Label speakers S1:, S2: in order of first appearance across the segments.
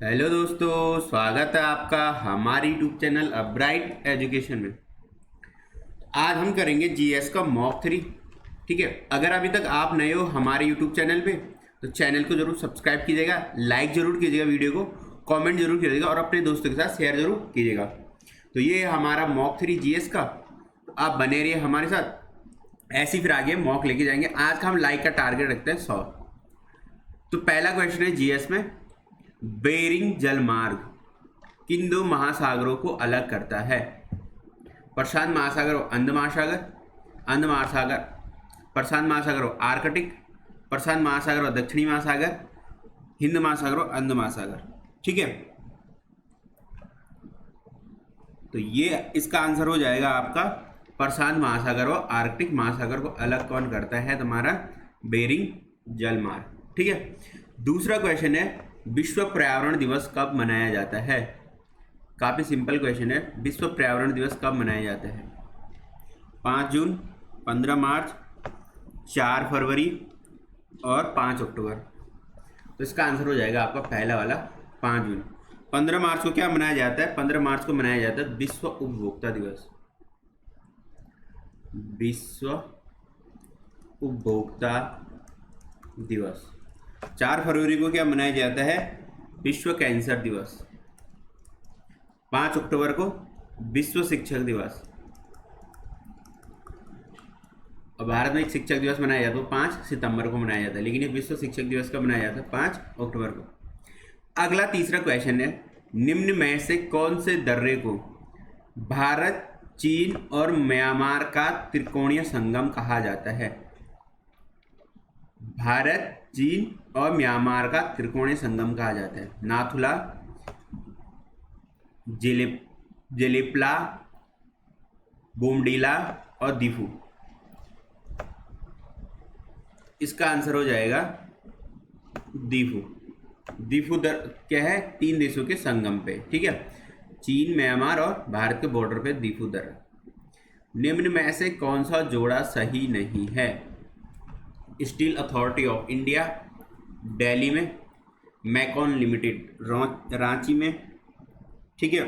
S1: Hello दोस्तों, स्वागत है आपका हमारे यूट्यूब चैनल अपब्राइट एजुकेशन में। आज हम करेंगे जीएस का मॉक 3। ठीक है, अगर अभी तक आप नए हो हमारे यूट्यूब चैनल पे तो चैनल को जरूर सब्सक्राइब कीजिएगा, लाइक जरूर कीजिएगा वीडियो को, कमेंट जरूर कीजिएगा और अपने दोस्तों के साथ शेयर जरूर कीजिएगा। तो ये हमारा मॉक 3 जीएस का, तो आप बने रहिए हमारे साथ, ऐसे ही फिर आगे मॉक लेके जाएंगे। आज का हम लाइक का टारगेट रखते हैं 100। तो पहला क्वेश्चन है जीएस में, बेरिंग जलमार्ग किन दो महासागरों को अलग करता है? प्रशांत महासागर और अंध महासागर, अंध महासागर प्रशांत महासागर और आर्कटिक, प्रशांत महासागर और दक्षिणी महासागर, हिंद महासागर और अंध महासागर। ठीक है, तो ये इसका आंसर हो जाएगा आपका प्रशांत महासागर और आर्कटिक महासागर को अलग कौन करता है? तुम्हारा बेरिंग जलमार्ग। ठीक है, दूसरा क्वेश्चन है, विश्व पर्यावरण दिवस कब मनाया जाता है? काफ़ी सिंपल क्वेश्चन है, विश्व पर्यावरण दिवस कब मनाया जाता है? 5 जून, 15 मार्च, 4 फरवरी और 5 अक्टूबर। तो इसका आंसर हो जाएगा आपका पहला वाला 5 जून। 15 मार्च को क्या मनाया जाता है? 15 मार्च को मनाया जाता है विश्व उपभोक्ता दिवस। विश्व उपभोक्ता दिवस। 4 फरवरी को क्या मनाया जाता है? विश्व कैंसर दिवस। 5 अक्टूबर को विश्व शिक्षक दिवस। और भारत में एक शिक्षक दिवस मनाया जाता है, 5 सितंबर को मनाया जाता है, लेकिन ये विश्व शिक्षक दिवस कब मनाया जाता है? 5 अक्टूबर को। अगला तीसरा क्वेश्चन है, निम्न में से कौन से दर्रे को भारत, चीन और म्यांमार का त्रिकोणीय संगम कहा जाता है? भारत, चीन और म्यांमार का त्रिकोणीय संगम कहा जाता है। नाथुला, जेलिपला, बोमडीला और दीफू। इसका आंसर हो जाएगा दीफू। दीफू क्या है? 3 देशों के संगम पे। ठीक है, चीन, म्यांमार और भारत के बॉर्डर पे दीफू दर्रा। निम्न में से कौन सा जोड़ा सही नहीं है? Steel Authority of India Delhi में, मैकॉन लिमिटेड रांची में, ठीक है,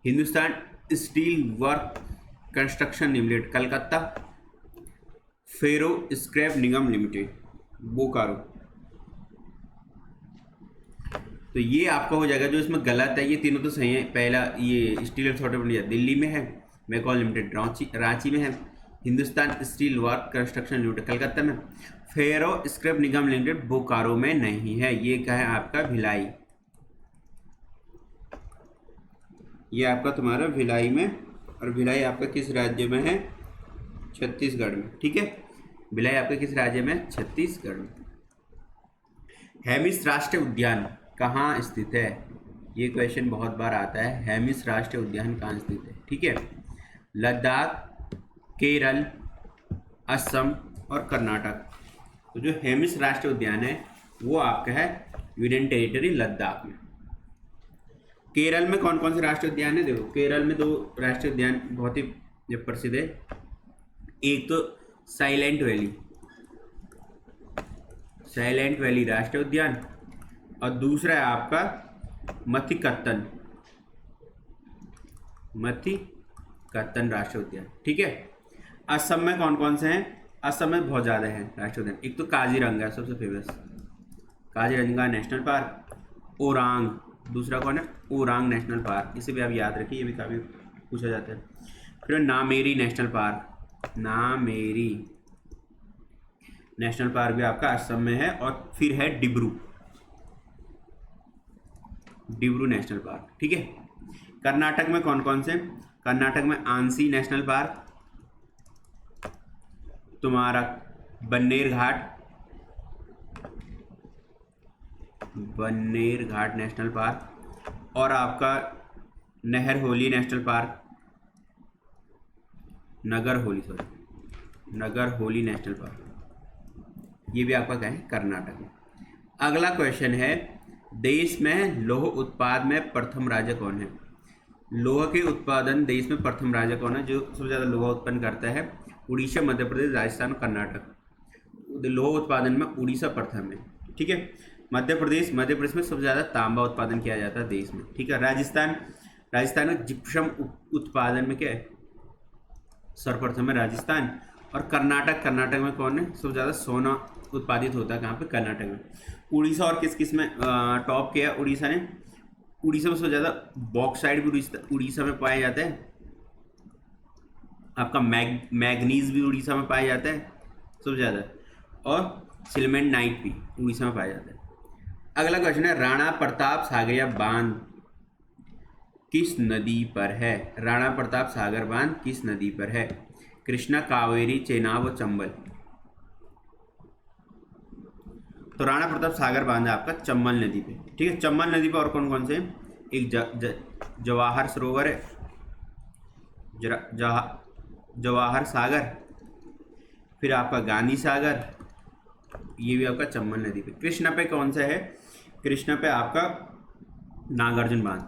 S1: Hindustan steel work construction limited Calcutta, ferro scrap Nigam limited Bokaro. तो ये आपका हो जाएगा, जो इसमें गलत है ये तीनों तो सही है। पहला ये steel Authority of India Delhi में है, मैकॉन लिमिटेड रांची में है, Hindustan steel work construction limited Calcutta में, फेरो स्क्रैप निगम लिमिटेड बोकारो में नहीं है। ये क्या है? आपका भिलाई। ये आपका तुम्हारा भिलाई में, और भिलाई आपका किस राज्य में है? छत्तीसगढ़ में। ठीक है, भिलाई आपका किस राज्य में? छत्तीसगढ़ में। हेमिस राष्ट्रीय उद्यान कहाँ स्थित है? ये क्वेश्चन बहुत बार आता है, हेमिस राष्ट्रीय उद्यान कहाँ स्थित है? ठीक है, लद्दाख, केरल, असम और कर्नाटक। तो जो हेमिस राष्ट्रीय उद्यान है वो आपका है यूनियन टेरिटरी लद्दाख में। केरल में कौन कौन से राष्ट्रीय उद्यान है? देखो, केरल में 2 राष्ट्रीय उद्यान बहुत ही प्रसिद्ध है। एक तो साइलेंट वैली राष्ट्रीय उद्यान, और दूसरा है आपका मथिकत्तन राष्ट्रीय उद्यान। ठीक है, असम में कौन कौन से हैं? असम में बहुत ज़्यादा हैं राष्ट्रीय उद्यान। एक तो काजीरंगा सबसे famous, Kaziranga national park. Orang, दूसरा कौन है? ओरांग नेशनल पार्क, इसे भी आप याद रखिए, ये भी काफ़ी पूछा जाता है। फिर Nameri national park, Nameri national park भी आपका असम में है। और फिर है डिब्रू नेशनल पार्क। ठीक है, कर्नाटक में कौन कौन से? कर्नाटक में आंसी नेशनल पार्क, तुम्हारा बन्नेर घाट नेशनल पार्क, और आपका नगर होली नेशनल पार्क। ये भी आपका क्या है? कर्नाटक में। अगला क्वेश्चन है, देश में लौह उत्पाद में प्रथम राज्य कौन है? लोहा के उत्पादन देश में प्रथम राज्य कौन है? जो सबसे ज़्यादा लोहा उत्पन्न करता है? उड़ीसा, मध्य प्रदेश, राजस्थान, कर्नाटक। लोहा उत्पादन में उड़ीसा प्रथम है। ठीक है, मध्य प्रदेश में सबसे ज़्यादा तांबा उत्पादन किया जाता है देश में, ठीक है। राजस्थान में जिप्सम उत्पादन में क्या है, सर्वप्रथम है राजस्थान। और कर्नाटक में कौन है, सबसे ज़्यादा सोना उत्पादित होता है कहाँ पे, कर्नाटक में। उड़ीसा और किस में टॉप किया उड़ीसा ने, उड़ीसा में सबसे ज़्यादा बॉक्साइट भी उड़ीसा में पाया जाता है। आपका मैग्नीज भी उड़ीसा में पाया जाता है सबसे ज़्यादा, और सिलमेंटाइट भी उड़ीसा में पाया जाता है। अगला क्वेश्चन है, राणा प्रताप सागरिया बांध किस नदी पर है? राणा प्रताप सागर बांध किस नदी पर है? कृष्णा, कावेरी, चेनाब और चंबल। तो राणा प्रताप सागर बांध है आपका चंबल नदी पे, ठीक है। चंबल नदी पे और कौन कौन से हैं? एक जवाहर सरोवर है, जवाहर सागर, फिर आपका गांधी सागर, ये भी आपका चंबल नदी पे। कृष्णा पे कौन सा है? कृष्णा पे आपका नागार्जुन बांध।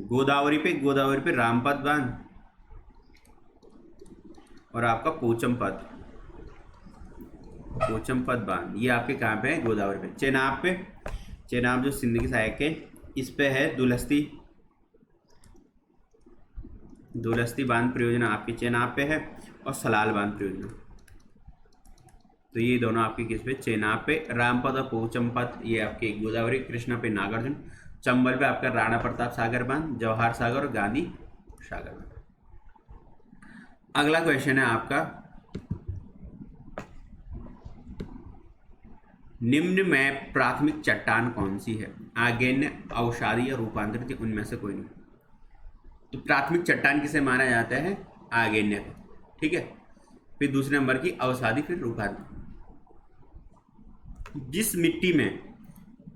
S1: गोदावरी पे रामपत बांध और आपका पोचमपत बांध, ये आपके कहाँ पे है? गोदावरी पे। चेनाब जो सिंध की सहायक है, इस पे है दुलस्ती बांध परियोजना आपकी चेनाब पे है, और सलाल बांध परियोजना। तो ये दोनों आपके किस पे? चेनाब पे। रामपत और पोचमपत ये आपके गोदावरी। कृष्णा पे नागार्जुन। चंबल पे आपका राणा प्रताप सागर बांध, जवाहर सागर और गांधी सागर बांध। अगला क्वेश्चन है आपका, निम्न में प्राथमिक चट्टान कौन सी है? आग्नेय, अवसादी या रूपांतरित, उनमें से कोई नहीं। तो प्राथमिक चट्टान किसे माना जाता है? आग्नेय, ठीक है। फिर दूसरे नंबर की अवसादी, फिर रूपांतरित। जिस मिट्टी में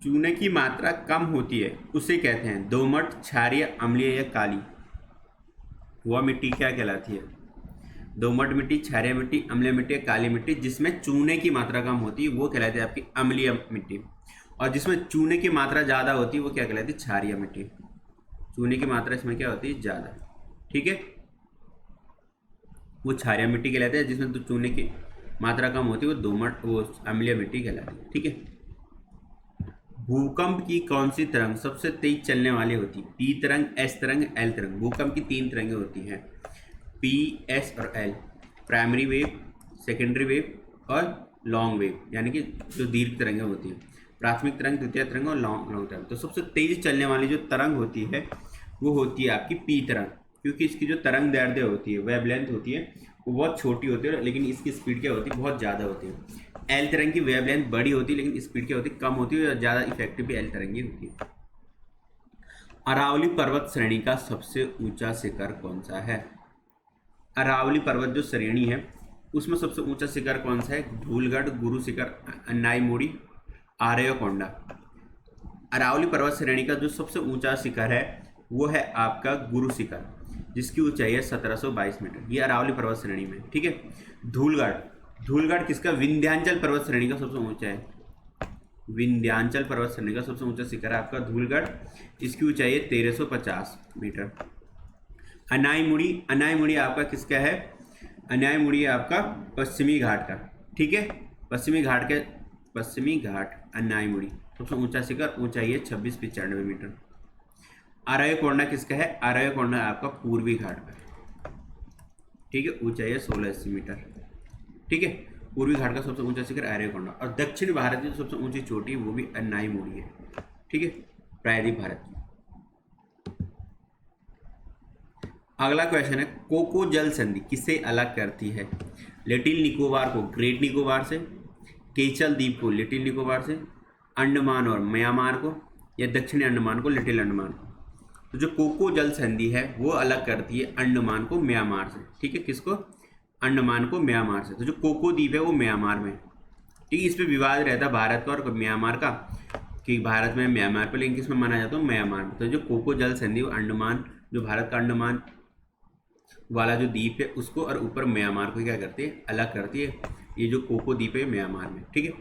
S1: चूने की मात्रा कम होती है उसे कहते हैं दोमट, क्षारीय, अम्लीय या काली। वह मिट्टी क्या कहलाती है? दोमट मिट्टी, क्षारीय मिट्टी, अम्लीय मिट्टी या काली मिट्टी। जिसमें चूने की मात्रा कम होती है वो कहलाती है आपकी अम्लीय मिट्टी, और जिसमें चूने की मात्रा ज़्यादा होती है वो क्या कहलाती है? क्षारीय मिट्टी। चूने की मात्रा इसमें क्या होती है? ज़्यादा, ठीक है, वो क्षारीय मिट्टी कहलाती है। जिसमें तो चूने की मात्रा कम होती है वो अम्लीय मिट्टी कहलाती है, ठीक है। भूकंप की कौन सी तरंग सबसे तेज चलने वाली होती है? पी तरंग, एस तरंग, एल तरंग। भूकंप की 3 तरंगें होती हैं, पी, एस और L. Primary wave, secondary wave और लॉन्ग वेव, यानी कि जो दीर्घ तरंगें होती हैं। प्राथमिक तरंग, द्वितीय तरंग और लॉन्ग तरंग। तो सबसे तेज चलने वाली जो तरंग होती है वो होती है आपकी पी तरंग, क्योंकि इसकी जो तरंग दैर्ध्य होती है, वेवलेंथ होती है, वो बहुत छोटी होती है, लेकिन इसकी स्पीड क्या होती है? बहुत ज़्यादा होती है। एल तरंग की वेवलेंथ बड़ी होती है लेकिन स्पीड क्या होती है? कम होती है, और ज़्यादा इफेक्टिव भी एल तरंग ही होती है। अरावली पर्वत श्रेणी का सबसे ऊंचा शिखर कौन सा है? अरावली पर्वत जो श्रेणी है उसमें सबसे ऊंचा शिखर कौन सा है? धूलगढ़, गुरु शिखर, अन्नाईमुड़ी, आर्यकोंडा। अरावली पर्वत श्रेणी का जो सबसे ऊंचा शिखर है वो है आपका गुरु शिखर, जिसकी ऊंचाई है 1722 मीटर। ये अरावली पर्वत श्रेणी में, ठीक है। धूलगढ़ किसका? विंध्याचल पर्वत श्रेणी का सबसे ऊंचा है। विंध्याचल पर्वत श्रेणी का सबसे ऊंचा शिखर है आपका धूलगढ़, इसकी ऊंचाई है 1350 मीटर। अन्नाईमुड़ी आपका किसका है? अन्नाईमुड़ी आपका पश्चिमी घाट का, ठीक है। पश्चिमी घाट अन्नाईमुड़ी सबसे ऊंचा शिखर, ऊंचाई है 2695 मीटर। आर्यकोंडा किसका है? आर्यकोंडा आपका पूर्वी घाट का, ठीक है, ऊंचाई है 1680 मीटर, ठीक है। पूर्वी घाट का सबसे ऊंचा शिखर आर्यकोंडा। और दक्षिण भारत की सबसे ऊंची चोटी वो भी अन्नाईमुड़ी है, ठीक है, प्रायद्वीप भारत की। अगला क्वेश्चन है, कोको जल संधि किसे अलग करती है? लिटिल निकोबार को ग्रेट निकोबार से, केचल द्वीप को लिटिल निकोबार से, अंडमान और म्यांमार को, या दक्षिणी अंडमान को लिटिल अंडमान को। तो जो कोको जल संधि है वो अलग करती है अंडमान को म्यांमार से, ठीक है। किसको? अंडमान को म्यांमार से। तो जो कोको द्वीप है वो म्यांमार में, ठीक है। इस पर विवाद रहता है भारत का और म्यांमार का, कि भारत में म्यांमार पर, लेकिन किस में माना जाता है? म्यांमार में। तो जो कोको जल संधि वो अंडमान, जो भारत का अंडमान वाला जो द्वीप है उसको और ऊपर म्यांमार को क्या करती है? अलग करती है। ये जो कोको द्वीप है म्यांमार में, ठीक है।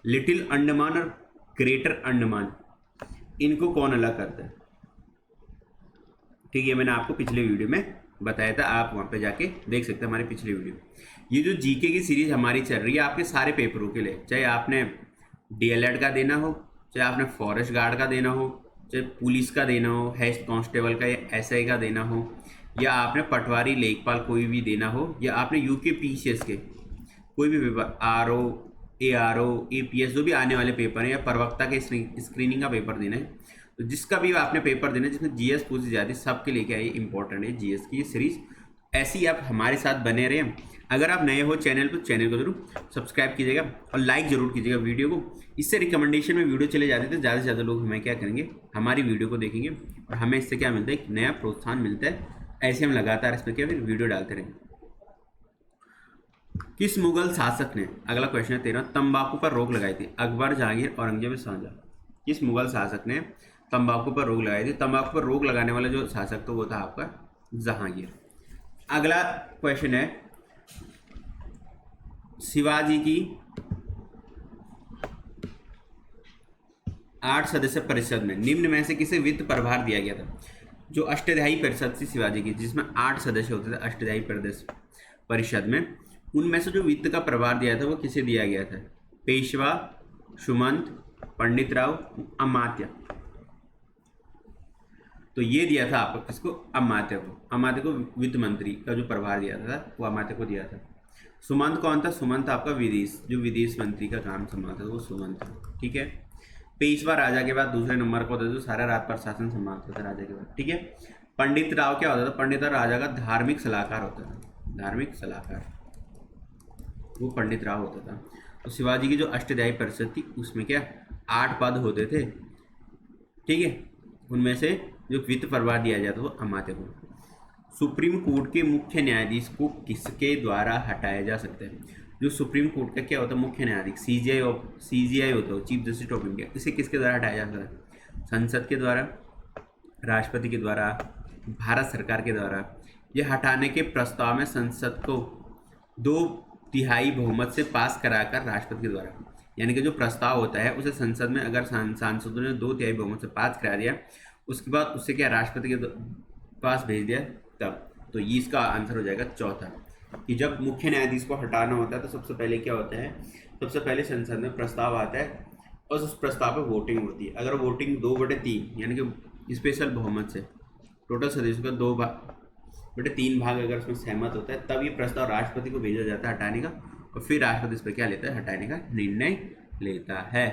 S1: लिटिल अंडमान और ग्रेटर अंडमान, इनको कौन अलग करता है? ठीक है, मैंने आपको पिछले वीडियो में बताया था, आप वहाँ पे जाके देख सकते हैं हमारे पिछले वीडियो। ये जो जीके की सीरीज हमारी चल रही है आपके सारे पेपरों के लिए, चाहे आपने डीएलएड का देना हो, चाहे आपने फॉरेस्ट गार्ड का देना हो, चाहे पुलिस का देना हो, हेड कांस्टेबल का या एसआई का देना हो, या आपने पटवारी लेखपाल कोई भी देना हो, या आपने यूकेपीसीएस के कोई भी पेपर आरओ एआरओ एपीएस जो भी आने वाले पेपर हैं, या प्रवक्ता के स्क्रीनिंग का पेपर देना है, तो जिसका भी आपने पेपर देना है जिसमें जीएस पूछी जाती है, सबके लेके आइए। इंपॉर्टेंट है जीएस की ये सीरीज। ऐसे ही आप हमारे साथ बने रहें। अगर आप नए हो चैनल पर, चैनल को जरूर सब्सक्राइब कीजिएगा और लाइक जरूर कीजिएगा वीडियो को। इससे रिकमेंडेशन में वीडियो चले जाते थे, ज़्यादा से ज़्यादा लोग हमें क्या करेंगे, हमारी वीडियो को देखेंगे और हमें इससे क्या मिलता है, एक नया प्रोत्साहन मिलता है। ऐसे हम लगातार इस पर क्या फिर वीडियो डालते रहेंगे। किस मुगल शासक ने, अगला क्वेश्चन है 13, तंबाकू पर रोक लगाई थी? अकबर, जहांगीर, औरंगजेब, शाहजहां। किस मुगल शासक ने तंबाकू पर रोक लगाई थी? तंबाकू पर रोक लगाने वाला जो शासक था वो था आपका जहांगीर। अगला क्वेश्चन है, शिवाजी की 8 सदस्य परिषद में निम्न में से किसे वित्त प्रभार दिया गया था? जो अष्टध्यायी परिषद थी शिवाजी की, जिसमें 8 सदस्य होते थे अष्टध्यायी परिषद में, उनमें से जो वित्त का प्रभार दिया था वो किसे दिया गया था? पेशवा, सुमंत, पंडित राव, अमात्य। तो ये दिया था आपको किसको? अमात्य को। अमात्य को वित्त मंत्री का जो प्रभार दिया था वो अमात्य को दिया था। सुमंत कौन था? सुमंत आपका विदेश, जो विदेश मंत्री का काम संभालता था वो सुमंत था। ठीक है। पेशवा राजा के बाद दूसरे नंबर पर होता था, जो सारा राज प्रशासन संभालता था राजा के बाद। ठीक है। पंडित राव क्या होता था? पंडित राव राजा का धार्मिक सलाहकार होता था, धार्मिक सलाहकार, वो पंडित राव होता था। तो शिवाजी की जो अष्टध्यायी परिषद थी उसमें क्या 8 पद होते थे। ठीक है। उनमें से जो वित्त प्रभार दिया जाता वो अमात्य को। सुप्रीम कोर्ट के मुख्य न्यायाधीश को किसके द्वारा हटाया जा सकता है? जो सुप्रीम कोर्ट का क्या होता है मुख्य न्यायाधीश, सीजीआई होता है, चीफ जस्टिस ऑफ इंडिया, इसे किसके द्वारा हटाया जा सकता है? संसद के द्वारा, राष्ट्रपति के द्वारा, भारत सरकार के द्वारा। यह हटाने के प्रस्ताव में संसद को 2/3 बहुमत से पास कराकर राष्ट्रपति के द्वारा, यानी कि जो प्रस्ताव होता है उसे संसद में अगर सांसदों ने 2/3 बहुमत से पास करा दिया, उसके बाद उससे क्या राष्ट्रपति के पास भेज दिया तब, तो ये इसका आंसर हो जाएगा चौथा, कि जब मुख्य न्यायाधीश को हटाना होता है तो सबसे पहले क्या होता है, सबसे पहले संसद में प्रस्ताव आता है और उस प्रस्ताव पर वोटिंग होती है। अगर वोटिंग 2/3 यानी कि स्पेशल बहुमत से टोटल सदस्यों का 2/3 भाग अगर उसमें सहमत होता है, तब ये प्रस्ताव राष्ट्रपति को भेजा जाता है हटाने का, और फिर राष्ट्रपति इस पर क्या लेता है, हटाने का निर्णय लेता है।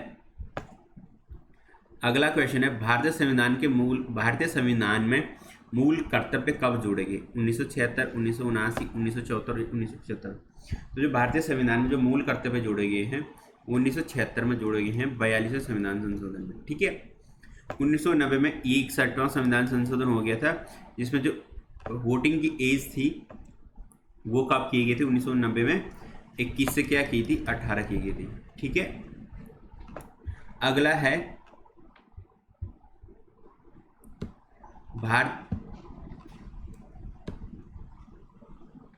S1: अगला क्वेश्चन है, भारतीय संविधान में मूल कर्तव्य कब जोड़े गए? 1976, 1979, 1974 और 1975। तो जो भारतीय संविधान में जो मूल कर्तव्य जोड़े गए हैं 1976 में जोड़े गए हैं 42वें संविधान संशोधन में। ठीक है। 1990 में 61वां संविधान संशोधन हो गया था, जिसमें जो वोटिंग की एज थी वो कब की गई थी? 1990 में 21 से क्या की थी? 18 की गई थी। ठीक है। अगला है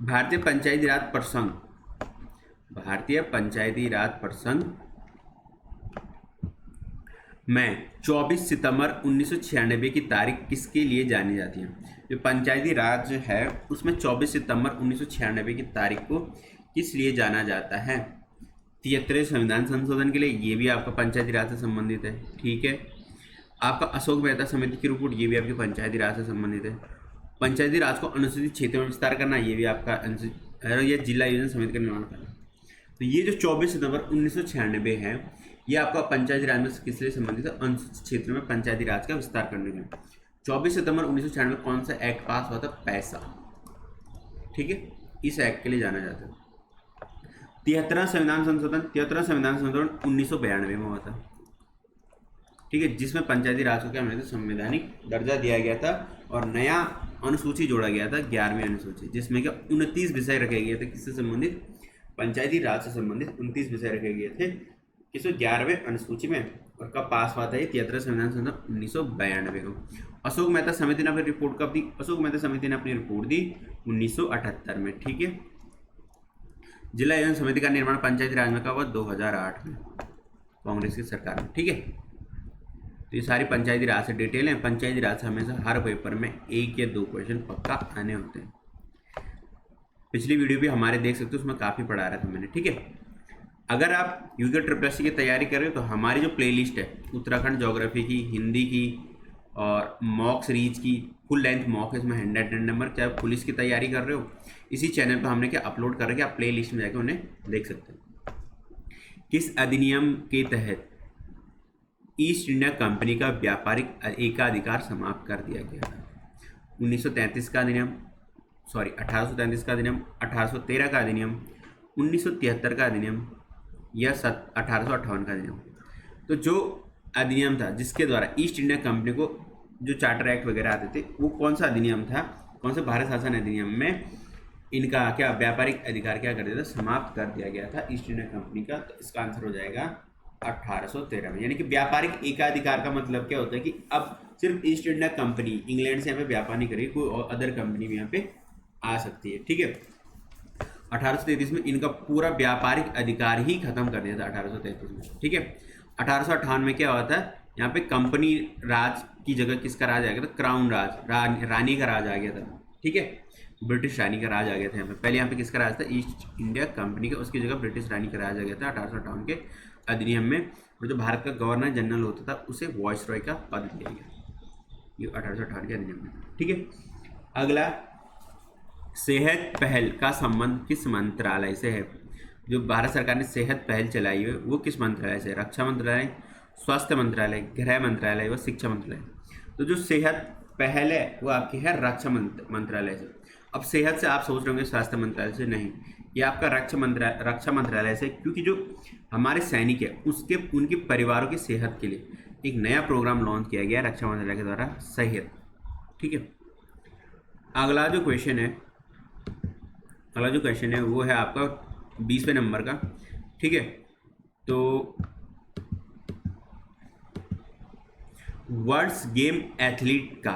S1: भारतीय पंचायती राज प्रसंघ, भारतीय पंचायती राज प्रसंघ में 24 सितंबर 1996 की तारीख किसके लिए जानी जाती है? जो पंचायती राज है उसमें 24 सितंबर 1996 की तारीख को किस लिए जाना जाता है? 73वें संविधान संशोधन के लिए, ये भी आपका पंचायती राज से संबंधित है। ठीक है। आपका अशोक मेहता समिति की रिपोर्ट, ये भी आपके पंचायती राज से संबंधित है। पंचायती राज को अनुसूचित क्षेत्र में विस्तार करना, ये भी आपका ये जिला योजना समिति का निर्माण करना। तो ये जो 24 सितंबर 1996 है ये आपका पंचायती राज में किस लिए संबंधित है? अनुसूचित क्षेत्र में पंचायती राज का विस्तार करने के लिए। 24 सितंबर 1996 कौन सा एक्ट पास हुआ था? पैसा। ठीक है। इस एक्ट के लिए जाना जाता है। 73वां संविधान संशोधन 1992 में हुआ था। ठीक है। जिसमें पंचायती राज को क्या मिला था? संवैधानिक दर्जा दिया गया था और नया अनुसूची जोड़ा गया था, 11वीं अनुसूची, जिसमें क्या 29 विषय रखे गए थे किससे संबंधित? पंचायती राज से संबंधित 29 विषय रखे गए थे किस 11वें अनुसूची में। और कब पास हुआ था ये? 73 संविधान संशोधन 1992 को। अशोक मेहता समिति ने अपनी रिपोर्ट कब दी? अशोक मेहता समिति ने अपनी रिपोर्ट दी 1978 में। ठीक है। जिला योजना समिति का निर्माण पंचायती राज में कब हुआ? 2008 में, कांग्रेस की सरकार में। ठीक है। तो ये सारी पंचायती राज से डिटेल है। पंचायती राज से हमेशा हर पेपर में 1 या 2 क्वेश्चन पक्का आने होते हैं। पिछली वीडियो भी हमारे देख सकते हो, उसमें काफ़ी पढ़ा रहा था मैंने। ठीक है। अगर आप यूके ट्रिपल एस सी की तैयारी कर रहे हो तो हमारी जो प्लेलिस्ट है उत्तराखंड ज्योग्राफी की, हिंदी की और मॉक सीरीज की फुल लेंथ मॉक है, इसमें 100 नंबर, चाहे आप पुलिस की तैयारी कर रहे हो, इसी चैनल पर हमने क्या अपलोड कर रखे, आप प्ले लिस्ट में जाकर उन्हें देख सकते हैं। किस अधिनियम के तहत ईस्ट इंडिया कंपनी का व्यापारिक एकाधिकार समाप्त कर दिया गया था? 1933 का अधिनियम, 1833 का अधिनियम, 1813 का अधिनियम, 1973 का अधिनियम या 1858 का अधिनियम? तो जो अधिनियम था जिसके द्वारा ईस्ट इंडिया कंपनी को जो चार्टर एक्ट वगैरह आते थे, वो कौन सा अधिनियम था, कौन से भारत शासन अधिनियम में इनका क्या व्यापारिक अधिकार क्या कर दिया था, समाप्त कर दिया गया था ईस्ट इंडिया कंपनी का? तो इसका आंसर हो जाएगा 1813 में। यानी कि व्यापारिक एकाधिकार का मतलब क्या होता है कि अब सिर्फ ईस्ट इंडिया कंपनी इंग्लैंड से यहाँ पे व्यापार नहीं करेगी, कोई और अदर कंपनी भी यहाँ पे आ सकती है। ठीक है, 1833 में इनका पूरा व्यापारिक अधिकार ही खत्म कर दिया था 1833 में। ठीक है, 1858 में क्या हुआ था, यहाँ पे कंपनी राज की जगह किसका राज आ गया था? क्राउन राज, रानी का राज आ गया था। ठीक है, ब्रिटिश रानी का राज आ गया था यहाँ पे। पहले यहाँ पे किसका राज था? ईस्ट इंडिया कंपनी का, उसकी जगह ब्रिटिश रानी का राज आ गया था 1858 के अधिनियम में। और जो भारत का गवर्नर जनरल होता था उसे वॉइसरॉय का पद दिया गया, ये 1858 के अधिनियम में। ठीक है, अगला, सेहत पहल का संबंध किस मंत्रालय से है? जो भारत सरकार ने सेहत पहल चलाई है वो किस मंत्रालय से? रक्षा मंत्रालय, स्वास्थ्य मंत्रालय, गृह मंत्रालय व शिक्षा मंत्रालय? तो जो सेहत पहल है वो आपकी है रक्षा मंत्रालय से। अब सेहत से आप सोच रहे होंगे स्वास्थ्य मंत्रालय से, नहीं, ये आपका रक्षा मंत्रालय से, क्योंकि जो हमारे सैनिक है उसके उनके परिवारों की सेहत के लिए एक नया प्रोग्राम लॉन्च किया गया रक्षा मंत्रालय के द्वारा, सेहत। ठीक है, अगला जो क्वेश्चन है वो है आपका 20वें नंबर का। ठीक है, तो वर्ल्ड्स गेम एथलीट का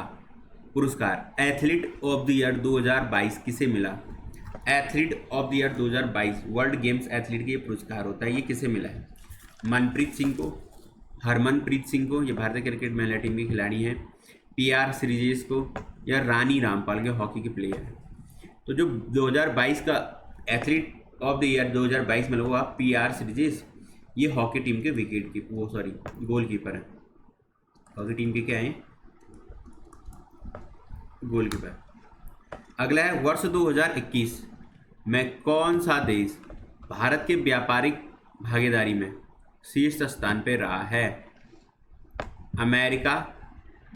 S1: पुरस्कार एथलीट ऑफ द ईयर 2022 किसे मिला? Athlete of the year 2022 world games athlete का ये पुरस्कार होता है, ये किसे मिला है? मनप्रीत सिंह को, हरमनप्रीत सिंह को, ये भारतीय क्रिकेट महिला टीम की खिलाड़ी हैं, PR श्रीजेश को, या रानी रामपाल के हॉकी के प्लेयर हैं? तो जो 2022 का एथलीट ऑफ द ईयर 2022 में हुआ PR श्रीजेश, ये हॉकी टीम के विकेट की गोलकीपर हैं। हॉकी टीम के क्या हैं? गोलकीपर। अगला है, वर्ष 2021 में कौन सा देश भारत के व्यापारिक भागीदारी में शीर्ष स्थान पर रहा है? अमेरिका,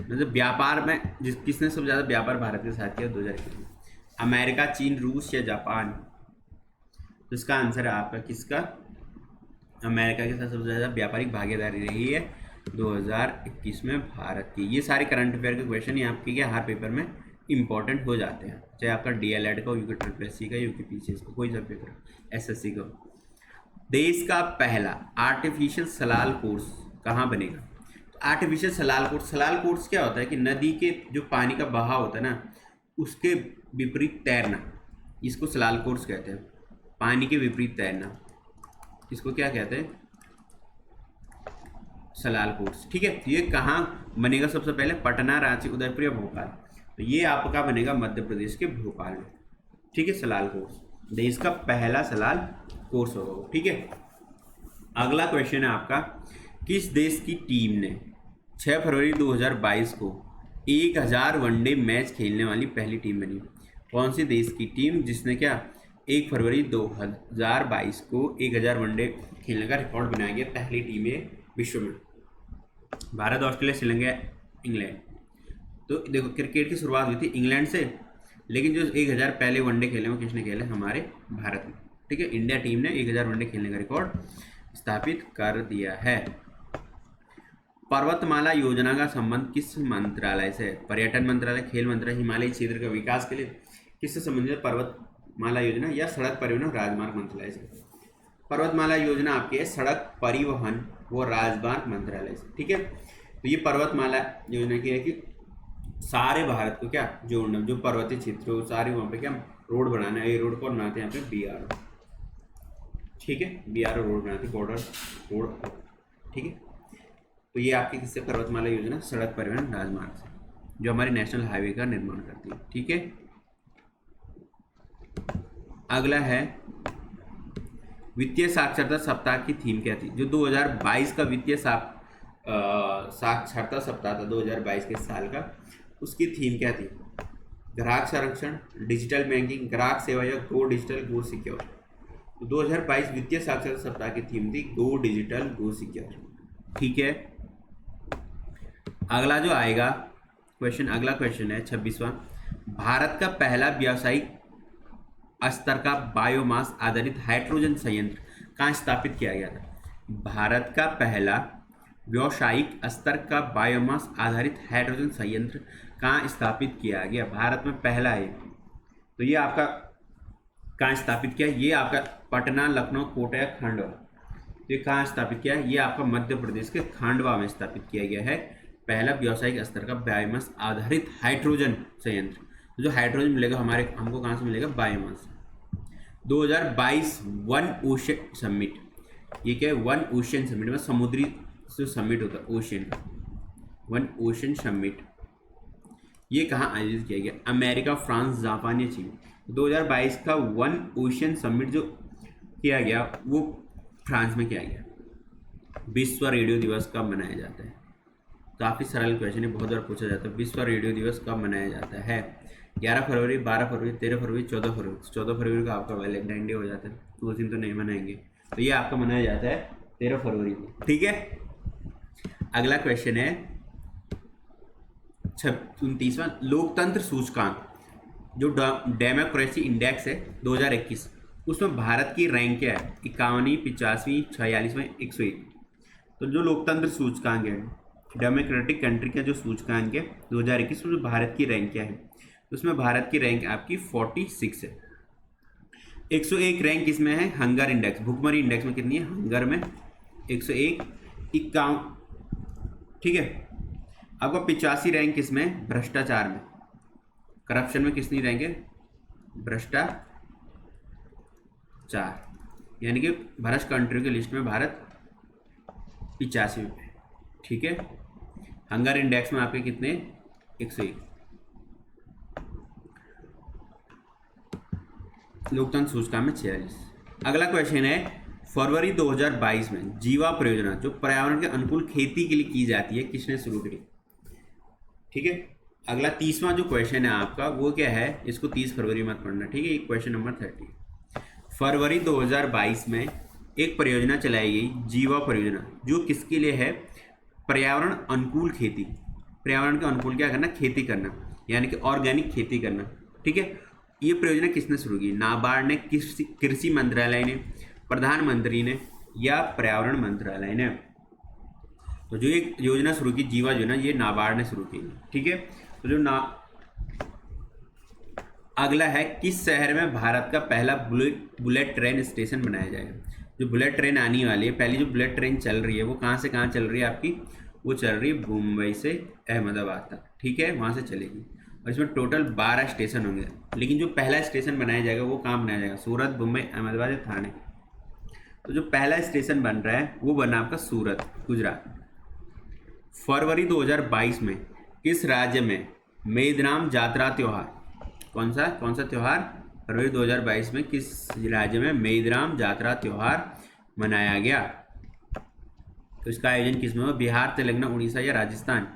S1: मतलब व्यापार में किसने सबसे ज़्यादा व्यापार भारत के साथ किया 2021 में? अमेरिका, चीन, रूस या जापान? तो इसका आंसर है आपका किसका? अमेरिका के साथ सबसे ज़्यादा व्यापारिक भागीदारी रही है 2021 में भारत की। ये सारे करंट अफेयर के क्वेश्चन ही आपके क्या हर पेपर में इंपॉर्टेंट हो जाते हैं, चाहे आपका DLED का, यूके ट्रिपल एस सी का, UPSC का, कोई सा पेपर, SSC का। देश का पहला आर्टिफिशियल सलाल कोर्स कहाँ बनेगा? तो आर्टिफिशियल सलाल कोर्स क्या होता है कि नदी के जो पानी का बहाव होता है ना उसके विपरीत तैरना, इसको सलाल कोर्स कहते हैं। पानी के विपरीत तैरना, इसको क्या कहते हैं? सलाल कोर्स। ठीक है, ये कहाँ बनेगा? सबसे पहले पटना, रांची, उदयपुर या भोपाल? तो ये आपका बनेगा मध्य प्रदेश के भोपाल में। ठीक है, सलाल कोर्स देश का पहला सलाल कोर्स होगा। ठीक है, अगला क्वेश्चन है आपका, किस देश की टीम ने 6 फरवरी 2022 को 1000 वनडे मैच खेलने वाली पहली टीम बनी? कौन सी देश की टीम जिसने क्या 1 फरवरी 2022 को 1000 वनडे खेलने का रिकॉर्ड बनाया गया, पहली टीम है विश्व में? Bharat, Australia, Sri Lanka, England? तो देखो, क्रिकेट की शुरुआत हुई थी इंग्लैंड से, लेकिन जो 1000 पहले वनडे खेले वो किसने खेले? हमारे भारत में। ठीक है, इंडिया टीम ने 1000 वनडे खेलने का रिकॉर्ड स्थापित कर दिया है। पर्वतमाला योजना का संबंध किस मंत्रालय से है? पर्यटन मंत्रालय, खेल मंत्रालय, हिमालयी क्षेत्र का विकास के लिए किससे संबंधित है पर्वतमाला योजना, या सड़क परिवहन और राजमार्ग मंत्रालय से? पर्वतमाला योजना आपकी है सड़क परिवहन व राजमार्ग मंत्रालय से। ठीक है, तो ये पर्वतमाला योजना की है कि सारे भारत को क्या जोड़ना, जो पर्वतीय क्षेत्र हो सारे वहाँ पे क्या रोड बनाना है। ये रोड कौन बनाते हैं? यहाँ पे BRO। ठीक है, BRO रोड बनाती, बॉर्डर रोड। ठीक है, तो ये आपकी किससे? पर्वतमाला योजना सड़क परिवहन राजमार्ग से, जो हमारे नेशनल हाईवे का निर्माण करती है। ठीक है, अगला है, वित्तीय साक्षरता सप्ताह की थीम क्या थी? जो 2022 का वित्तीय साक्षरता सप्ताह था 2022 के साल का, उसकी थीम क्या थी? ग्राहक संरक्षण, डिजिटल बैंकिंग, ग्राहक सेवा या गो डिजिटल गो सिक्योर। 2022 वित्तीय साक्षरता सप्ताह की थीम थी गो डिजिटल गो सिक्योर। ठीक है, अगला जो आएगा क्वेश्चन, अगला क्वेश्चन है 26वां। भारत का पहला व्यावसायिक स्तर का बायोमास आधारित हाइड्रोजन संयंत्र कहाँ स्थापित किया गया था? भारत का पहला व्यावसायिक स्तर का बायोमास आधारित हाइड्रोजन संयंत्र कहाँ स्थापित किया गया? भारत में पहला है। तो ये आपका कहाँ स्थापित किया? ये आपका पटना, लखनऊ, कोटा, खंडवा। तो ये कहाँ स्थापित किया? ये आपका मध्य प्रदेश के खंडवा में स्थापित किया गया है पहला व्यावसायिक स्तर का बायोमास आधारित हाइड्रोजन संयंत्र। तो जो हाइड्रोजन मिलेगा हमको कहाँ से मिलेगा? बायोमास। 2022 वन ओशन समिट, ये क्या है? वन ओशन समिट में समुद्री जो समिट होता है ओशन का, वन ओशन समिट, ये कहाँ आयोजित किया गया? अमेरिका, फ्रांस, जापान या चीन। 2022 का वन ओशन समिट जो किया गया वो फ्रांस में किया गया। विश्व रेडियो दिवस कब मनाया जाता है? काफ़ी सरल क्वेश्चन है, बहुत बार पूछा जाता है। विश्व रेडियो दिवस कब मनाया जाता है? 11 फरवरी, 12 फरवरी, 13 फरवरी, 14 फरवरी। 14 फरवरी का आपका वैलेंटाइन डे हो जाता है, तो उस दिन तो नहीं मनाएंगे, तो ये आपका मनाया जाता है 13 फरवरी को। ठीक है, अगला क्वेश्चन है 29वां। लोकतंत्र सूचकांक जो डेमोक्रेसी इंडेक्स है 2021, उसमें भारत की रैंक क्या है? 51वीं, 85वीं, 46वीं, 101। तो जो लोकतंत्र सूचकांक है, डेमोक्रेटिक कंट्री का जो सूचकांक है 2021 में, भारत की रैंक क्या है? उसमें भारत की रैंक आपकी 46 है। 101 रैंक किसमें है? हंगर इंडेक्स, भुखमरी इंडेक्स में कितनी है? हंगर में 101, 51। ठीक है, आपका 85 रैंक किसमें? भ्रष्टाचार में, करप्शन में कितनी रैंक है? भ्रष्टाचार, यानी कि भ्रष्ट कंट्री की लिस्ट में भारत 85 पे। ठीक है, हंगर इंडेक्स में आपके कितने? 101। लोकतंत्र सूचकांक में 46। अगला क्वेश्चन है फरवरी 2022 में जीवा परियोजना जो पर्यावरण के अनुकूल खेती के लिए की जाती है, किसने शुरू करी? ठीक है, अगला 30वां जो क्वेश्चन है आपका वो क्या है? इसको 30 फरवरी मत पढ़ना। ठीक है, क्वेश्चन नंबर 30। फरवरी 2022 में एक परियोजना चलाई गई, जीवा परियोजना, जो किसके लिए है? पर्यावरण अनुकूल खेती। पर्यावरण के अनुकूल क्या करना? खेती करना, यानी कि ऑर्गेनिक खेती करना। ठीक है, ये परियोजना किसने शुरू की? नाबार्ड ने, कृषि मंत्रालय ने, प्रधानमंत्री ने या पर्यावरण मंत्रालय ने? तो जो एक योजना शुरू की जीवा योजना, ये नाबार्ड ने शुरू की। ठीक है, तो जो अगला है किस शहर में भारत का पहला बुलेट ट्रेन स्टेशन बनाया जाएगा? जो बुलेट ट्रेन आने वाली है, पहली जो बुलेट ट्रेन चल रही है वो कहाँ से कहाँ चल रही है आपकी? वो चल रही है मुंबई से अहमदाबाद तक। ठीक है, वहाँ से चलेगी और इसमें टोटल 12 स्टेशन होंगे। लेकिन जो पहला स्टेशन बनाया जाएगा वो कहाँ बनाया जाएगा? सूरत, मुंबई, अहमदाबाद या थाने। तो जो पहला स्टेशन बन रहा है वो बना आपका सूरत, गुजरात। फरवरी 2022 में किस राज्य में मेघनाम जात्रा त्यौहार, कौन सा त्यौहार? फरवरी 2022 में किस राज्य में मेघनाम जात्रा त्यौहार मनाया गया? तो इसका आयोजन किस में हुआ? बिहार, तेलंगाना, उड़ीसा या राजस्थान?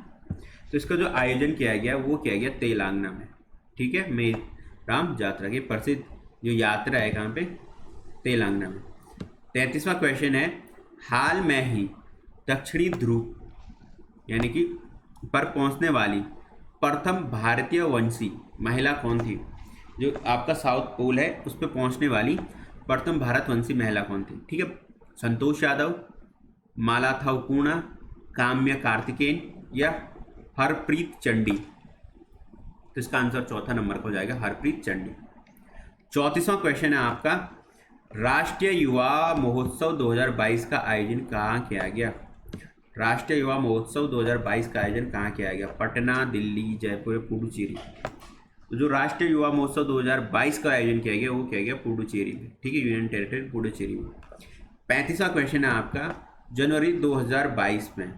S1: तो इसका जो आयोजन किया गया वो किया गया तेलंगाना में। ठीक है, मेघनाम जात्रा की प्रसिद्ध जो यात्रा है कहाँ पे? तेलंगाना में। 33वां क्वेश्चन है हाल में ही दक्षिणी ध्रुव यानी कि पर पहुंचने वाली प्रथम भारतीय वंशी महिला कौन थी? जो आपका साउथ पोल है उस पर पहुंचने वाली प्रथम भारतवंशी महिला कौन थी? ठीक है, संतोष यादव, मालाथापूर्णा, काम्या कार्तिकेयन या हरप्रीत चंडी? तो इसका आंसर चौथा नंबर को जाएगा, हरप्रीत चंडी। 34वां क्वेश्चन है आपका राष्ट्रीय युवा महोत्सव 2022 का आयोजन कहाँ किया गया? राष्ट्रीय युवा महोत्सव 2022 का आयोजन कहाँ किया गया? पटना, दिल्ली, जयपुर, पुडुचेरी? तो जो राष्ट्रीय युवा महोत्सव 2022 का आयोजन किया गया वो किया गया पुडुचेरी में। ठीक है, यूनियन टेरिटरी पुडुचेरी में। 35वां क्वेश्चन है आपका जनवरी 2022 में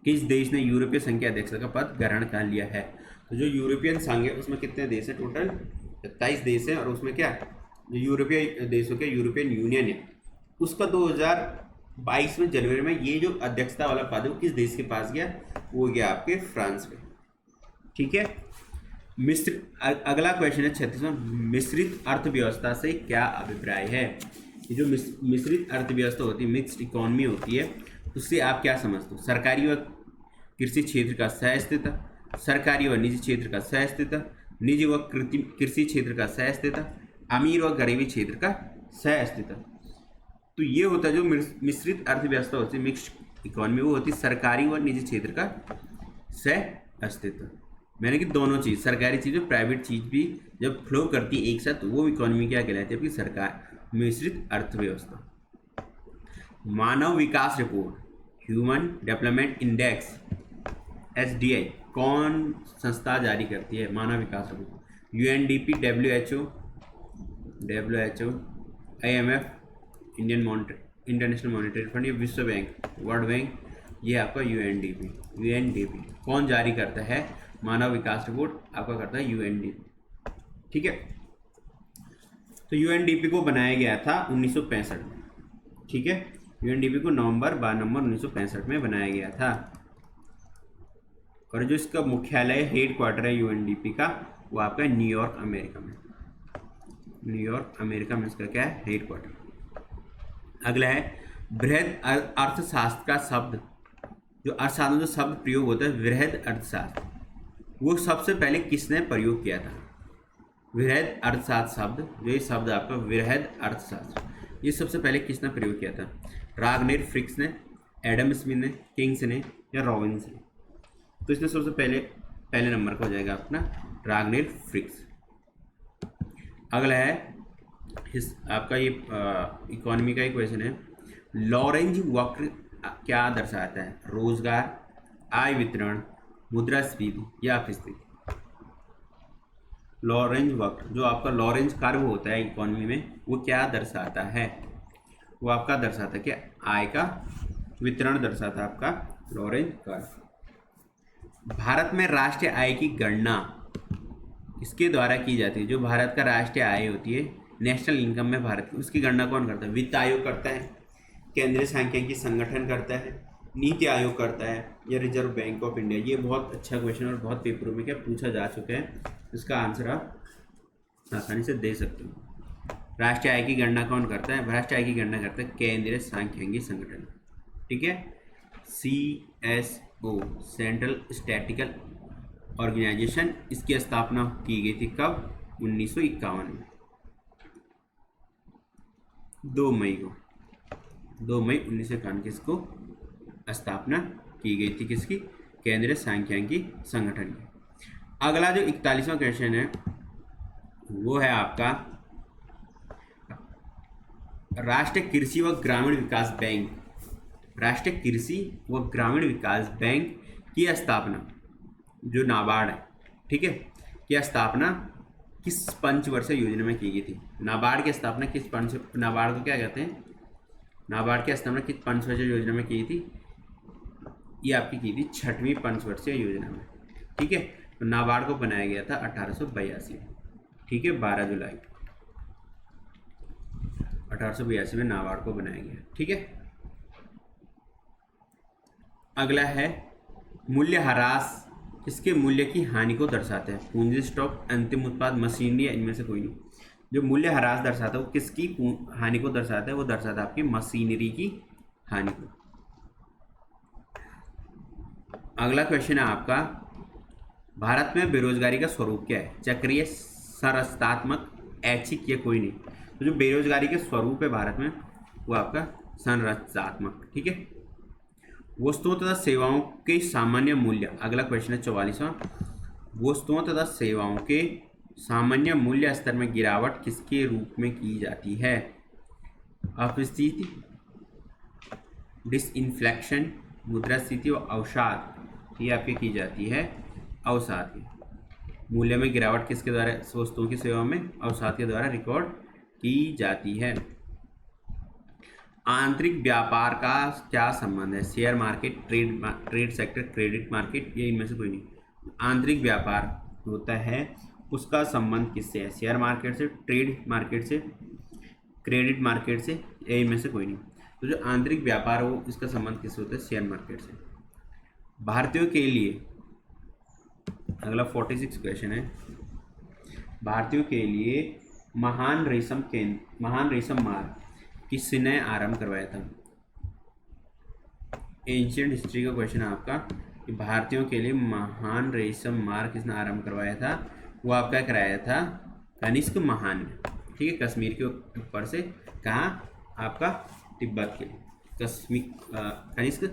S1: किस देश ने यूरोपीय संघ के अध्यक्षता का पद ग्रहण कर लिया है? तो जो यूरोपियन संघ है उसमें कितने देश हैं? टोटल 27 देश हैं और उसमें क्या जो यूरोपीय देशों के यूरोपियन यूनियन है, उसका 2022 में जनवरी में ये जो अध्यक्षता वाला पद है वो किस देश के पास गया? वो गया आपके फ्रांस में। ठीक है। अगला क्वेश्चन है 36वां, मिश्रित अर्थव्यवस्था से क्या अभिप्राय है? ये जो मिश्रित अर्थव्यवस्था होती है, मिक्स्ड इकोनॉमी होती है, उससे आप क्या समझते हो? सरकारी व कृषि क्षेत्र का सह-अस्तित्व, सरकारी व निजी क्षेत्र का सह-अस्तित्व, निजी व कृषि क्षेत्र का सह-अस्तित्व, अमीर व गरीबी क्षेत्र का सह-अस्तित्व। तो ये होता है जो मिश्रित अर्थव्यवस्था होती है, मिक्स्ड इकोनॉमी, वो होती है सरकारी व निजी क्षेत्र का सह-अस्तित्व। मैंने कि दोनों चीज़, सरकारी चीज़ और प्राइवेट चीज़ भी जब फ्लो करती है एक साथ, तो वो इकोनॉमी क्या कहलाती है? आपकी सरकार मिश्रित अर्थव्यवस्था। मानव विकास रिपोर्ट, ह्यूमन डेवलपमेंट इंडेक्स SDI कौन संस्था जारी करती है? मानव विकास रिपोर्ट, UNDP, WHO, IMF, international monetary fund, ये विश्व बैंक, वर्ल्ड बैंक, ये आपका UNDP कौन जारी करता है? मानव विकास रिपोर्ट आपका करता है UNDP। ठीक है। तो UNDP को बनाया गया था 1965 में। ठीक है। UNDP को नवंबर 1965 में बनाया गया था। और जो इसका मुख्यालय, हेड क्वार्टर है UNDP का, वो आपका न्यूयॉर्क अमेरिका में। न्यूयॉर्क अमेरिका में इसका क्या है? Head quarter. अगला है बृहद अर्थशास्त्र का शब्द, जो अर्थशास्त्र में जो शब्द प्रयोग होता है बृहद अर्थशास्त्र, वो सबसे पहले किसने प्रयोग किया था? बृहद अर्थशास्त्र शब्द, जो ये शब्द आपका बृहद अर्थशास्त्र, ये सबसे पहले किसने प्रयोग किया था? रागनेर फ्रिक्स ने, एडम स्मिथ ने, किंग्स ने, या रॉबिन्स ने? तो इसमें सबसे पहले नंबर का हो जाएगा अपना रागनेर फ्रिक्स। अगला है आपका ये इकोनॉमी का एक क्वेश्चन है, लॉरेंज वक्र क्या दर्शाता है? रोजगार, आय वितरण, मुद्रास्फीति या अपस्फीति? लॉरेंज वक्र, जो आपका लॉरेंज कर्व होता है इकोनॉमी में, वो क्या दर्शाता है? वो आपका दर्शाता है कि आय का वितरण दर्शाता है आपका लॉरेंज कर्व। भारत में राष्ट्रीय आय की गणना इसके द्वारा की जाती है। जो भारत का राष्ट्रीय आय होती है, नेशनल इनकम में भारत की, उसकी गणना कौन करता है? वित्त आयोग करता है, केंद्रीय सांख्यिकी संगठन करता है, नीति आयोग करता है, या रिजर्व बैंक ऑफ इंडिया? ये बहुत अच्छा क्वेश्चन और बहुत पेपरों में क्या पूछा जा चुका है, इसका आंसर आप आसानी से दे सकते हो। राष्ट्रीय आय की गणना कौन करता है? राष्ट्रीय आय की गणना करता है केंद्रीय सांख्यिकी संगठन। ठीक है। CSO, सेंट्रल स्टैटिस्टिकल ऑर्गेनाइजेशन, इसकी स्थापना की गई थी कब? 1951 में, 2 मई को, 2 मई 1951 की इसको स्थापना की गई थी। किसकी? केंद्रीय सांख्यिकी संगठन की। अगला जो 41वां क्वेश्चन है वो है आपका राष्ट्रीय कृषि व ग्रामीण विकास बैंक, राष्ट्रीय कृषि व ग्रामीण विकास बैंक की स्थापना, जो नाबार्ड है, ठीक है, की स्थापना किस पंचवर्षीय योजना में की गई थी? नाबार्ड की स्थापना नाबार्ड को क्या कहते हैं? नाबार्ड की स्थापना किस पंचवर्षीय योजना में की थी? ये आपकी की थी 6वीं पंचवर्षीय योजना में। ठीक है। तो नाबार्ड को बनाया गया था 1882 में। ठीक है, 12 जुलाई 1882 में नाबार्ड को बनाया गया। ठीक है। अगला है मूल्यह्रास किसके मूल्य की हानि को दर्शाता है? पूंजी, स्टॉक, अंतिम उत्पाद, मशीनरी, या इनमें से कोई नहीं? जो मूल्यह्रास दर्शाता है वो किसकी हानि को दर्शाता है? वो दर्शाता है आपकी मशीनरी की हानि को। अगला क्वेश्चन है आपका भारत में बेरोजगारी का स्वरूप क्या है? चक्रीय, संरचनात्मक, ऐच्छिक, या कोई नहीं? तो जो बेरोजगारी के स्वरूप है भारत में वो आपका संरचनात्मक। ठीक है। वस्तुओं तथा सेवाओं के सामान्य मूल्य, अगला क्वेश्चन है 44वां, वस्तुओं तथा सेवाओं के सामान्य मूल्य स्तर में गिरावट किसके रूप में की जाती है? अपस्फीति, डिसइंफ्लेक्शन, मुद्रास्फीति और अवसाद, ये आपकी की जाती है अवसाद की। मूल्य में गिरावट किसके द्वारा? वस्तुओं की सेवाओं में अवसाद के द्वारा रिकॉर्ड की जाती है। आंतरिक व्यापार का क्या संबंध है? Share market, trade sector, credit market, ये इनमें से कोई नहीं? आंतरिक व्यापार होता है उसका संबंध किससे है? शेयर मार्केट से, ट्रेड मार्केट से, क्रेडिट मार्केट से, यही में से कोई नहीं। तो जो आंतरिक व्यापार हो इसका संबंध किससे होता है? शेयर मार्केट से। भारतीयों के लिए अगला 46 क्वेश्चन है, भारतीयों के लिए महान रेशम मार्ग किसने आरंभ करवाया था? एंशियंट हिस्ट्री का क्वेश्चन है आपका कि भारतीयों के लिए महान रेशम मार्ग किसने आरंभ करवाया था? वो आपका कराया था कनिष्क महान ने। ठीक है, कश्मीर के ऊपर से कहाँ? आपका तिब्बत के लिए। कनिष्क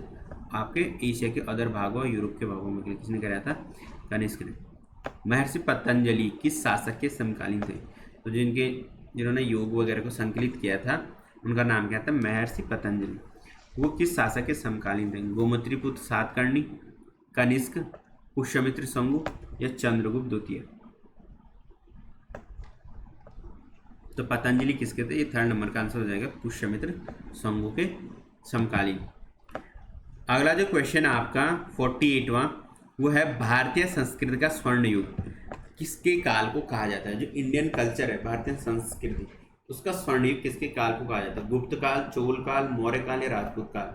S1: आपके एशिया के अदर भागों और यूरोप के भागों में किसने कराया था? कनिष्क ने। महर्षि पतंजलि किस शासक के समकालीन थे? तो जिन्होंने योग वगैरह को संकलित किया था उनका नाम क्या था? महर्षि पतंजलि। वो किस शासक के समकालीन थे? गोमतीपुत्र सातकर्णी, कनिष्क, पुष्यमित्र शंगु या चंद्रगुप्त द्वितीय? तो पतंजलि किसके थे? ये 3rd नंबर का आंसर हो जाएगा, पुष्यमित्र शंगु के समकालीन। अगला जो क्वेश्चन है आपका 48वां, वो है भारतीय संस्कृति का स्वर्ण युग किसके काल को कहा जाता है? जो इंडियन कल्चर है, भारतीय संस्कृति, उसका स्वर्ण युग किसके काल को कहा जाता है? गुप्त काल, चोल काल, मौर्य काल या राजपूत काल?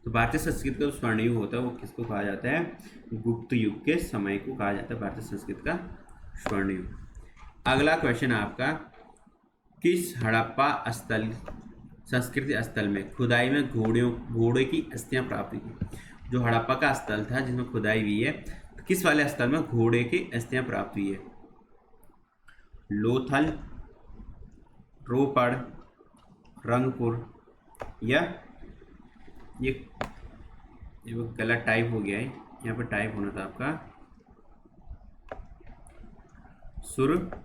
S1: तो भारतीय संस्कृति का जो स्वर्ण युग होता है वो किसको कहा जाता है? गुप्त युग के समय को कहा जाता है भारतीय संस्कृति का स्वर्ण युग। अगला क्वेश्चन आपका, किस हड़प्पा स्थल संस्कृति स्थल में खुदाई में घोड़े की अस्थियां प्राप्त हुई? जो हड़प्पा का स्थल था जिसमें खुदाई हुई है, तो किस वाले स्थल में घोड़े की अस्थियां प्राप्त हुई है? लोथल, रोपड़, रंगपुर या ये वो गलत टाइप हो गया है, यहाँ पर टाइप होना था आपका सुरकोटडा,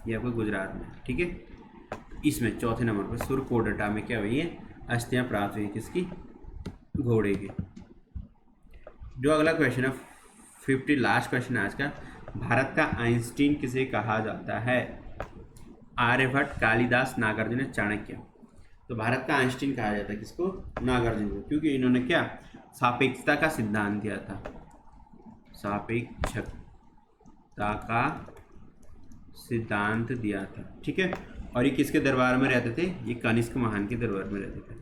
S1: ये आपको गुजरात में। ठीक है, इसमें चौथे नंबर पर सुरकोटडा में क्या हुई है? अस्थियां प्राप्त हुई किसकी? घोड़े की। जो अगला क्वेश्चन है 50 लास्ट क्वेश्चन है आज का, भारत का आइंस्टीन किसे कहा जाता है? आर्यभट्ट, कालिदास, नागार्जुन, चाणक्य? तो भारत का आइंस्टीन कहा जाता है किसको? नागार्जुन को, क्योंकि इन्होंने क्या? सापेक्षता का सिद्धांत दिया था, सापेक्षता का सिद्धांत दिया था। ठीक है, और ये किसके दरबार में रहते थे? ये कनिष्क महान के दरबार में रहते थे,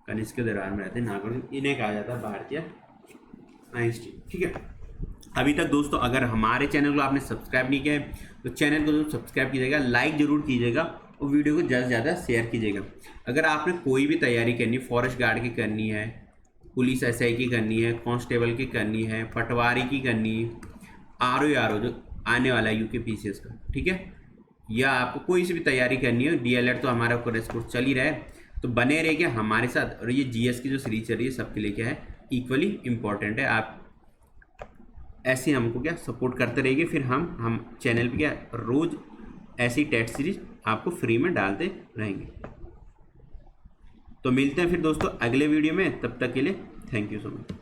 S1: कनिष्क के दरबार में रहते नागार्जुन, इन्हें कहा जाता है भारतीय आइंस्टीन। ठीक है, अभी तक दोस्तों अगर हमारे चैनल को आपने सब्सक्राइब नहीं किया है तो चैनल को जरूर सब्सक्राइब कीजिएगा, लाइक जरूर कीजिएगा और वीडियो को ज़्यादा से ज़्यादा शेयर कीजिएगा। अगर आपने कोई भी तैयारी करनी है, फॉरेस्ट गार्ड की करनी है, पुलिस SI की करनी है, कांस्टेबल की करनी है, पटवारी की करनी है, RO जो आने वाला है UPSC का, ठीक है, या आपको कोई सी भी तैयारी करनी है, DLED तो हमारा कोर्स चल ही रहा है, तो बने रहिए हमारे साथ। और ये GS की जो सीरीज चल रही है सबके लिए क्या है? इक्वली इम्पॉर्टेंट है। आप ऐसे हमको क्या सपोर्ट करते रहिए, फिर हम चैनल पे क्या रोज़ ऐसी टेस्ट सीरीज आपको फ्री में डालते रहेंगे। तो मिलते हैं फिर दोस्तों अगले वीडियो में, तब तक के लिए थैंक यू सो मच।